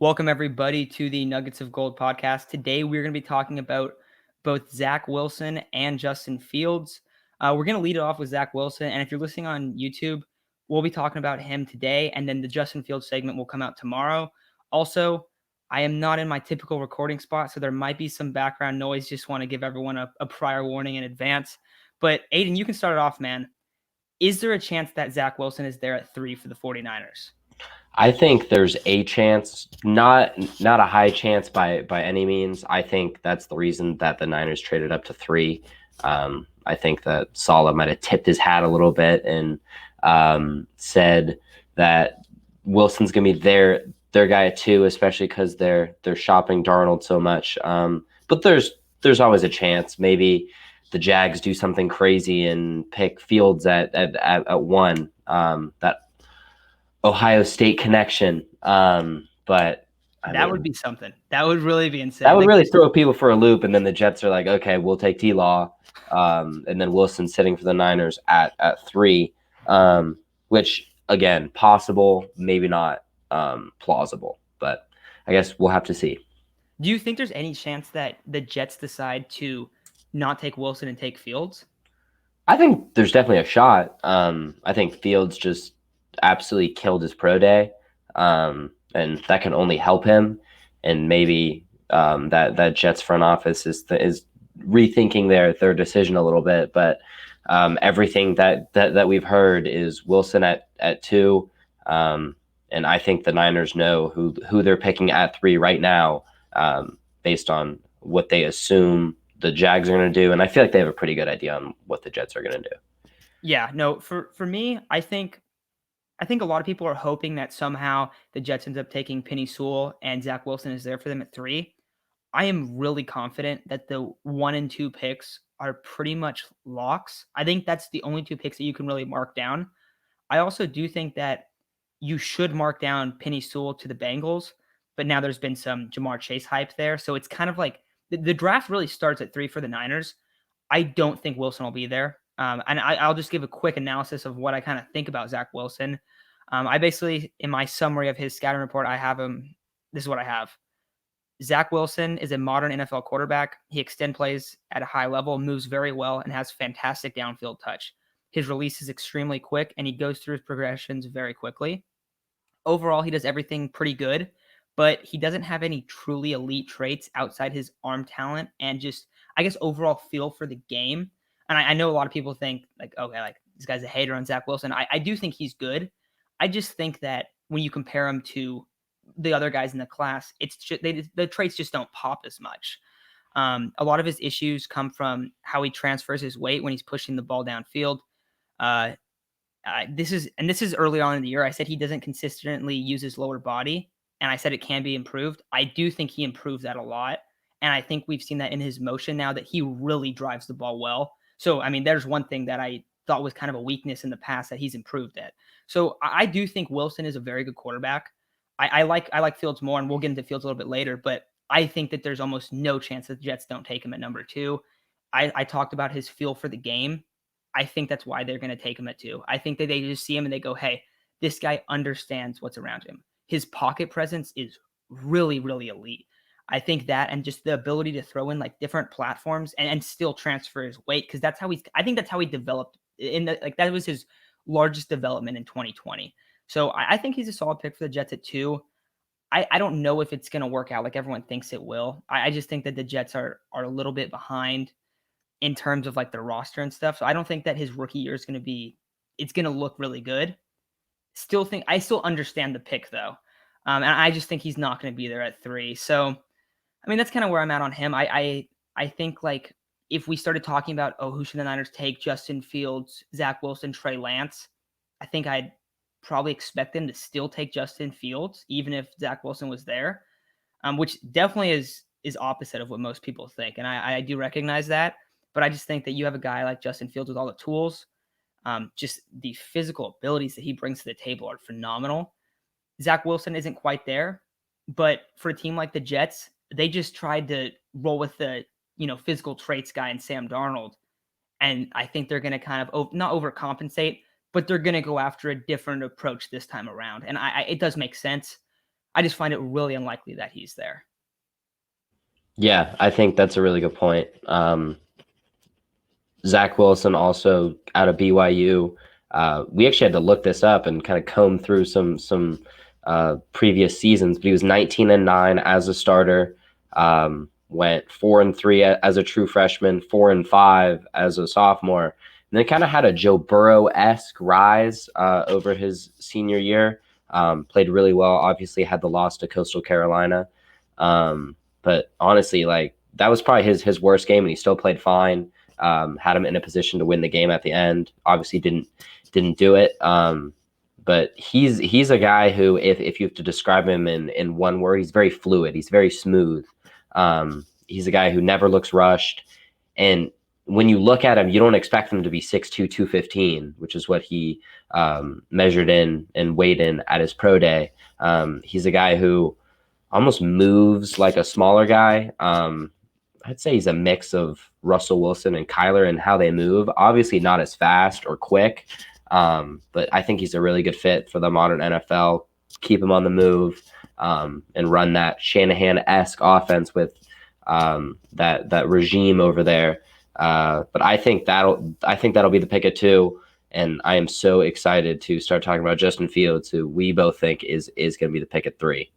Welcome, everybody, to the Nuggets of Gold podcast. Today, we're going to be talking about both Zach Wilson and Justin Fields. We're going to lead it off with Zach Wilson. And if you're listening on YouTube, we'll be talking about him today. And then the Justin Fields segment will come out tomorrow. Also, I am not in my typical recording spot, so there might be some background noise. Just want to give everyone a prior warning in advance. But Aiden, you can start it off, man. Is there a chance that Zach Wilson is there at 3 for the 49ers? I think there's a chance, not a high chance by any means. I think that's the reason that the Niners traded up to 3. I think that Saleh might have tipped his hat a little bit and said that Wilson's gonna be their guy at 2, especially because they're shopping Darnold so much. But there's always a chance. Maybe the Jags do something crazy and pick Fields at 1. That Ohio State connection. But That would be something. That would really be insane. That would really throw people for a loop. And then the Jets are like, okay, we'll take T-Law. And then Wilson sitting for the Niners at 3, which, again, possible, maybe not plausible. But I guess we'll have to see. Do you think there's any chance that the Jets decide to not take Wilson and take Fields? I think there's definitely a shot. I think Fields just absolutely killed his pro day, and that can only help him. And maybe that Jets front office is rethinking their decision a little bit. But everything that we've heard is Wilson at 2, and I think the Niners know who they're picking at 3 right now, based on what they assume the Jags are going to do, and I feel like they have a pretty good idea on what the Jets are going to do. Yeah, no, for me, I think a lot of people are hoping that somehow the Jets ends up taking Penei Sewell and Zach Wilson is there for them at 3. I am really confident that the 1 and 2 picks are pretty much locks. I think that's the only 2 picks that you can really mark down. I also do think that you should mark down Penei Sewell to the Bengals, but now there's been some Jamar Chase hype there. So it's kind of like the draft really starts at 3 for the Niners. I don't think Wilson will be there. And I'll just give a quick analysis of what I kind of think about Zach Wilson. I basically, in my summary of his scouting report, I have him. This is what I have. Zach Wilson is a modern NFL quarterback. He extend plays at a high level, moves very well, and has fantastic downfield touch. His release is extremely quick, and he goes through his progressions very quickly. Overall, he does everything pretty good, but he doesn't have any truly elite traits outside his arm talent and just, I guess, overall feel for the game. And I know a lot of people think, like, okay, like this guy's a hater on Zach Wilson. I do think he's good. I just think that when you compare him to the other guys in the class, it's just, the traits just don't pop as much. A lot of his issues come from how he transfers his weight when he's pushing the ball downfield. This is early on in the year. I said he doesn't consistently use his lower body, and I said it can be improved. I do think he improves that a lot, and I think we've seen that in his motion now that he really drives the ball well. So, I mean, there's one thing that I thought was kind of a weakness in the past that he's improved at. So I do think Wilson is a very good quarterback. I like Fields more, and we'll get into Fields a little bit later, but I think that there's almost no chance that the Jets don't take him at number 2. I talked about his feel for the game. I think that's why they're going to take him at 2. I think that they just see him and they go, hey, this guy understands what's around him. His pocket presence is really, really elite. I think that, and just the ability to throw in like different platforms and still transfer his weight, because I think that's how he developed that was his largest development in 2020. So I think he's a solid pick for the Jets at 2. I don't know if it's going to work out like everyone thinks it will. I just think that the Jets are a little bit behind in terms of like their roster and stuff. So I don't think that his rookie year is going to be, it's going to look really good. I still understand the pick though. And I just think he's not going to be there at 3. So, I mean, that's kind of where I'm at on him. I think like if we started talking about, who should the Niners take? Justin Fields, Zach Wilson, Trey Lance, I think I'd probably expect them to still take Justin Fields, even if Zach Wilson was there, which definitely is opposite of what most people think. And I do recognize that. But I just think that you have a guy like Justin Fields with all the tools, just the physical abilities that he brings to the table are phenomenal. Zach Wilson isn't quite there, but for a team like the Jets, they just tried to roll with the, physical traits guy and Sam Darnold. And I think they're going to kind of not overcompensate, but they're going to go after a different approach this time around. And it does make sense. I just find it really unlikely that he's there. Yeah, I think that's a really good point. Zach Wilson also out of BYU. We actually had to look this up and kind of comb through some previous seasons, but he was 19-9 as a starter. Went 4-3 as a true freshman, 4-5 as a sophomore, and then kind of had a Joe Burrow-esque rise over his senior year. Played really well. Obviously, had the loss to Coastal Carolina, but honestly, like that was probably his worst game, and he still played fine. Had him in a position to win the game at the end. Obviously, didn't do it. But he's a guy who, if you have to describe him in one word, he's very fluid. He's very smooth. He's a guy who never looks rushed. And when you look at him, you don't expect him to be 6'2", 215, which is what he measured in and weighed in at his pro day. He's a guy who almost moves like a smaller guy. I'd say he's a mix of Russell Wilson and Kyler in how they move. Obviously not as fast or quick, but I think he's a really good fit for the modern NFL. Keep him on the move and run that Shanahan-esque offense with that regime over there. But I think that'll be the pick at 2, and I am so excited to start talking about Justin Fields, who we both think is going to be the pick at 3.